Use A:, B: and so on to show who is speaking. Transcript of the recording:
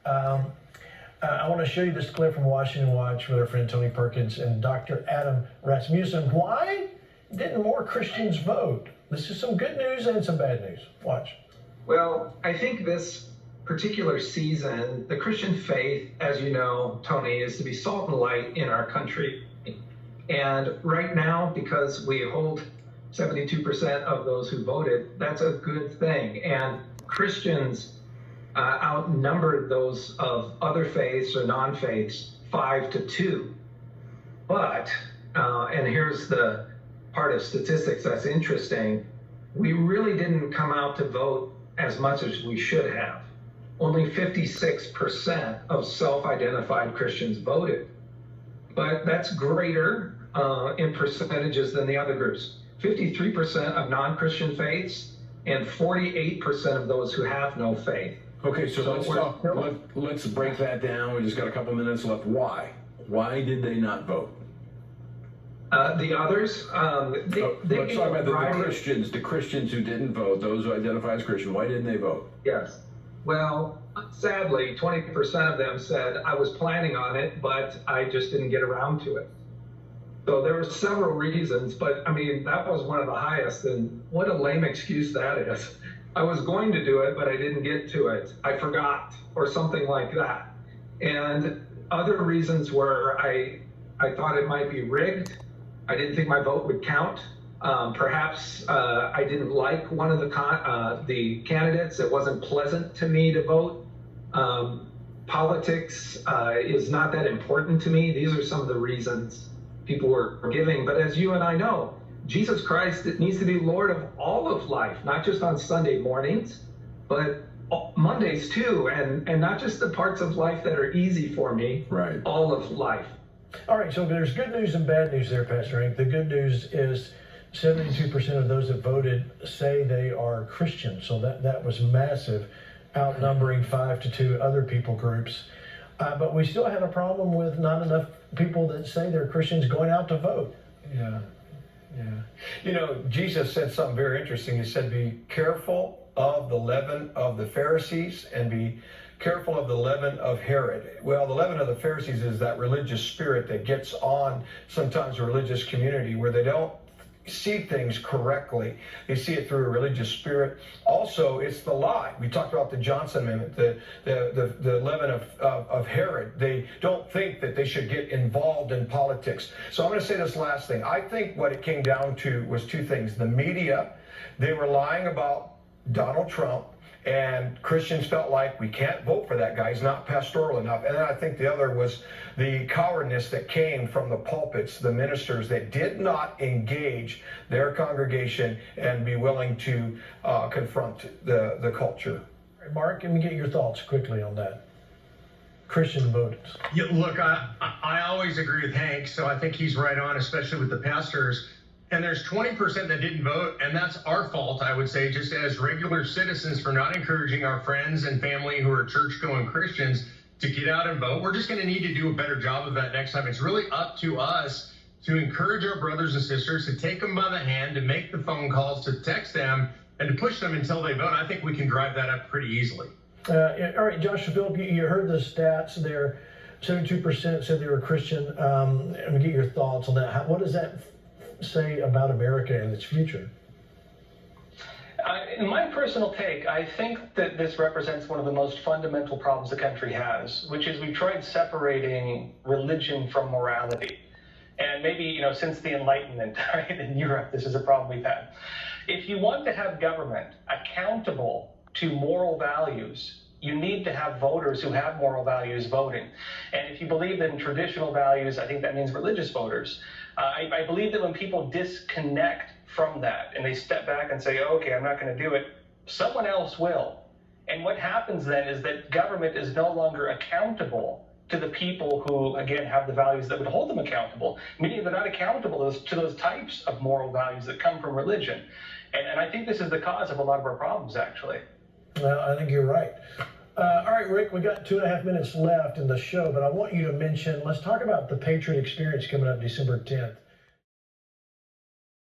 A: Um, I want to show you this clip from Washington Watch with our friend Tony Perkins and Dr. Adam Rasmussen. Why didn't more Christians vote? This is some good news and some bad news. Watch.
B: Well, I think this particular season, the Christian faith, as you know, Tony, is to be salt and light in our country. And right now, because we hold 72% of those who voted, that's a good thing. And Christians outnumbered those of other faiths or non-faiths 5-2. But, and here's the part of statistics that's interesting, we really didn't come out to vote as much as we should have. Only 56% of self-identified Christians voted. But that's greater in percentages than the other groups. 53% of non-Christian faiths and 48% of those who have no faith.
C: Okay, so let's break that down. We just got a couple minutes left. Why? Why did they not vote?
B: The others,
C: let's talk about the Christians who didn't vote, those who identify as Christian. Why didn't they vote?
B: Yes. Well, sadly, 20% of them said, I was planning on it, but I just didn't get around to it. So there were several reasons, but I mean, that was one of the highest, and what a lame excuse that is. I was going to do it, but I didn't get to it. I forgot, or something like that. And other reasons were I thought it might be rigged. I didn't think my vote would count. Perhaps I didn't like one of the candidates. It wasn't pleasant to me to vote. Politics is not that important to me. These are some of the reasons people were giving. But as you and I know, Jesus Christ needs to be Lord of all of life, not just on Sunday mornings, but Mondays too, and not just the parts of life that are easy for me,
C: right? All
B: of life.
A: All right, so there's good news and bad news there, Pastor Hank. The good news is 72% of those that voted say they are Christian, so that was massive, outnumbering 5-2 other people groups. But we still had a problem with not enough people that say they're Christians going out to vote.
D: Yeah. You know, Jesus said something very interesting. He said, be careful of the leaven of the Pharisees and be careful of the leaven of Herod. Well, the leaven of the Pharisees is that religious spirit that gets on sometimes a religious community where they don't see things correctly. They see it through a religious spirit. Also, it's the lie. We talked about the Johnson Amendment, the leaven of Herod. They don't think that they should get involved in politics. So I'm going to say this last thing. I think what it came down to was two things. The media, they were lying about Donald Trump, and Christians felt like we can't vote for that guy. He's not pastoral enough. And then I think the other was the cowardness that came from the pulpits, the ministers that did not engage their congregation and be willing to confront the culture.
A: Mark, can we get your thoughts quickly on that? Christian voters.
E: Yeah, look, I always agree with Hank, so I think he's right on, especially with the pastors. And there's 20% that didn't vote, and that's our fault, I would say, just as regular citizens for not encouraging our friends and family who are church-going Christians to get out and vote. We're just going to need to do a better job of that next time. It's really up to us to encourage our brothers and sisters, to take them by the hand, to make the phone calls, to text them, and to push them until they vote. I think we can drive that up pretty easily.
A: All right, Josh Philip, you heard the stats there. 72% said they were Christian. Let me get your thoughts on that. What does that say about America and its future?
F: In my personal take, I think that this represents one of the most fundamental problems the country has, which is we've tried separating religion from morality. And maybe, since the Enlightenment, right, in Europe, this is a problem we've had. If you want to have government accountable to moral values, you need to have voters who have moral values voting. And if you believe in traditional values, I think that means religious voters. I believe that when people disconnect from that and they step back and say, okay, I'm not going to do it, someone else will. And what happens then is that government is no longer accountable to the people who, again, have the values that would hold them accountable, meaning they're not accountable to those types of moral values that come from religion. And I think this is the cause of a lot of our problems, actually.
A: Well, I think you're right. All right, Rick, we got 2.5 minutes left in the show, but I want you to mention, let's talk about the Patriot Experience coming up December 10th.